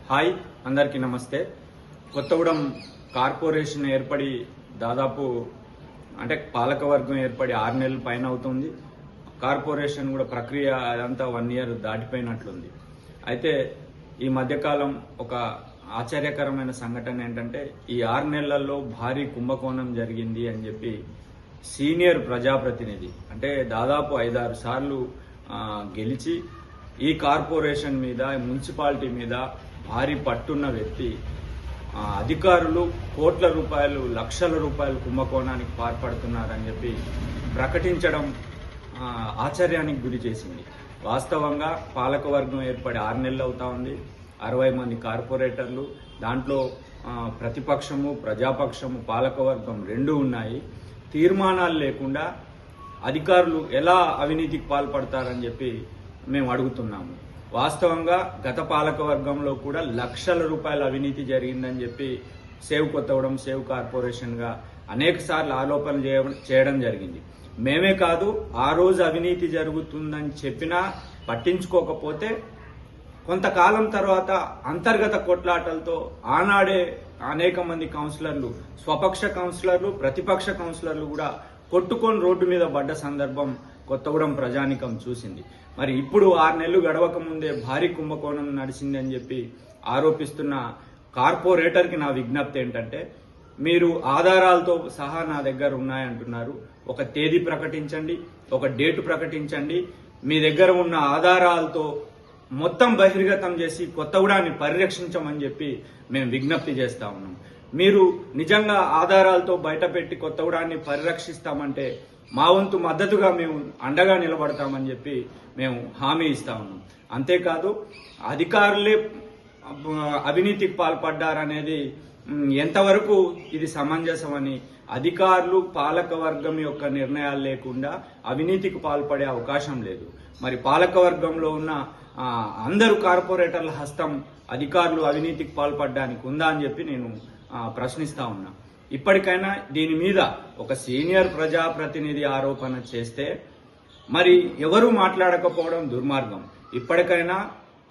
Hi అందరికీ నమస్తే. Kothagudem corporation ఏర్పడి దాదాపు పాలకవర్గం ఏర్పడి 6 నెలల పైన అవుతుంది. కార్పొరేషన్ కూడా ప్రక్రియ అదంతా 1 ఇయర్ దాటిపోయినట్లుంది. అయితే ఈ మధ్యకాలం ఒక ఆశ్చర్యకరమైన సంఘటన ఏంటంటే ఈ 6 నెలల్లో భారీ కుంభకోణం జరిగింది అని చెప్పి సీనియర్ ప్రజాప్రతినిధి దాదాపు 5-6 సార్లు గెలిచి ఈ కార్పొరేషన్ మీద మున్సిపాలిటీ మీద భారీ పట్టున్న వ్యక్తి అధికారులు కోట్ల రూపాయలు లక్షల రూపాయలు కుంభకోణానికి పాల్పడుతున్నారని చెప్పి ప్రకటించడం ఆశ్చర్యానికి గురి చేసింది. వాస్తవంగా పాలకవర్గం ఏర్పడి 6 నెలలు అవుతా ఉంది. 60 మంది కార్పొరేటర్లు, దాంట్లో ప్రతిపక్షము ప్రజాపక్షము పాలకవర్గం 2 ఉన్నాయి. తీర్మానాలు లేకుండా అధికారులు ఎలా అవినీతికి పాల్పడతారని చెప్పి మేము అడుగుతున్నాము. వాస్తవంగా గత పాలక వర్గంలో కూడా లక్షల రూపాయల అవినీతి జరిగిందని చెప్పి సేవ్ కొత్తగూడెం సేవ్ కార్పొరేషన్ గా అనేక సార్లు ఆరోపణలు చేయడం జరిగింది. మేమే కాదు, ఆ రోజు అవినీతి జరుగుతుందని చెప్పినా పట్టించుకోకపోతే కొంతకాలం తర్వాత అంతర్గత కొట్లాటలతో ఆనాడే అనేక మంది కౌన్సిలర్లు, స్వపక్ష కౌన్సిలర్లు ప్రతిపక్ష కౌన్సిలర్లు కూడా కొట్టుకొని రోడ్డు మీద పడ్డ సందర్భం కొత్తగూడెం ప్రజానికం చూసింది. మరి ఇప్పుడు 6 నెలలు గడవక ముందే భారీ కుంభకోణం నడిచింది అని చెప్పి ఆరోపిస్తున్న కార్పొరేటర్కి నా విజ్ఞప్తి ఏంటంటే, మీరు ఆధారాలతో సహా నా దగ్గర ఉన్నాయంటున్నారు. ఒక తేదీ ప్రకటించండి, ఒక డేటు ప్రకటించండి. మీ దగ్గర ఉన్న ఆధారాలతో మొత్తం బహిర్గతం చేసి కొత్తగూడాన్ని పరిరక్షించమని చెప్పి మేము విజ్ఞప్తి చేస్తా ఉన్నాం. మీరు నిజంగా ఆధారాలతో బయటపెట్టి కొత్తగూడాన్ని పరిరక్షిస్తామంటే మా వంతు మద్దతుగా మేము అండగా నిలబడతామని చెప్పి మేము హామీ ఇస్తా ఉన్నాం. అంతేకాదు, అధికారులే అవినీతికి పాల్పడ్డారనేది ఎంతవరకు ఇది సమంజసమని, అధికారులు పాలకవర్గం యొక్క నిర్ణయాలు లేకుండా అవినీతికి పాల్పడే అవకాశం లేదు. మరి పాలకవర్గంలో ఉన్న అందరూ కార్పొరేటర్ల హస్తం అధికారులు అవినీతికి పాల్పడడానికి ఉందా అని చెప్పి నేను ప్రశ్నిస్తా ఉన్నా. ఇప్పటికైనా దీని మీద ఒక సీనియర్ ప్రజాప్రతినిధి ఆరోపణ చేస్తే మరి ఎవరు మాట్లాడకపోవడం దుర్మార్గం. ఇప్పటికైనా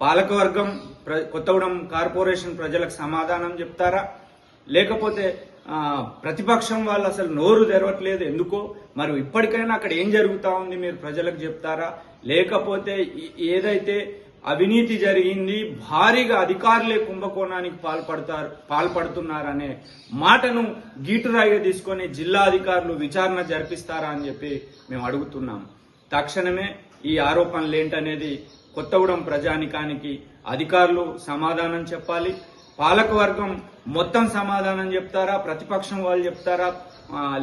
పాలకవర్గం కొత్తగూడెం కార్పొరేషన్ ప్రజలకు సమాధానం చెప్తారా, లేకపోతే ప్రతిపక్షం వాళ్ళు అసలు నోరు తెరవట్లేదు ఎందుకో? మరి ఇప్పటికైనా అక్కడ ఏం జరుగుతా ఉంది మీరు ప్రజలకు చెప్తారా, లేకపోతే ఏదైతే అవినీతి జరిగింది భారీగా అధికారులే కుంభకోణానికి పాల్పడుతున్నారనే మాటను గీటురాయిగా తీసుకొని జిల్లా అధికారులు విచారణ జరిపిస్తారా అని చెప్పి మేము అడుగుతున్నాం. తక్షణమే ఈ ఆరోపణలు ఏంటనేది కొత్తగూడెం ప్రజానికానికి అధికారులు సమాధానం చెప్పాలి. పాలకవర్గం మొత్తం సమాధానం చెప్తారా, ప్రతిపక్షం వాళ్ళు చెప్తారా,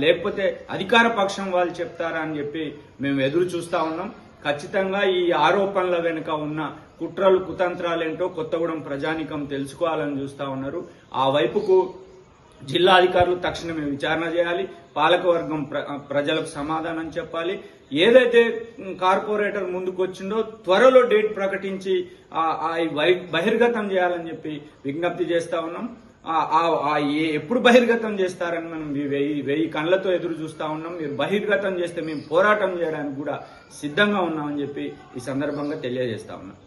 లేకపోతే అధికార పక్షం వాళ్ళు చెప్తారా అని చెప్పి మేము ఎదురు చూస్తా ఉన్నాం. ఖచ్చితంగా ఈ ఆరోపణల వెనుక ఉన్న కుట్రలు కుతంత్రాలేంటో కొత్తగూడెం ప్రజానికం తెలుసుకోవాలని చూస్తా ఉన్నారు. ఆ వైపుకు జిల్లా అధికారులు తక్షణమే విచారణ చేయాలి, పాలకవర్గం ప్రజలకు సమాధానం చెప్పాలి. ఏదైతే కార్పొరేటర్ ముందుకు వచ్చిందో త్వరలో డేట్ ప్రకటించి బహిర్గతం చేయాలని చెప్పి విజ్ఞప్తి చేస్తా ఉన్నాం. ఎప్పుడు బహిర్గతం చేస్తారని మనం 1000 కళ్ళతో ఎదురు చూస్తా ఉన్నాం. మీరు బహిర్గతం చేస్తే మేము పోరాటం చేయడానికి కూడా సిద్ధంగా ఉన్నామని చెప్పి ఈ సందర్భంగా తెలియజేస్తా ఉన్నాం.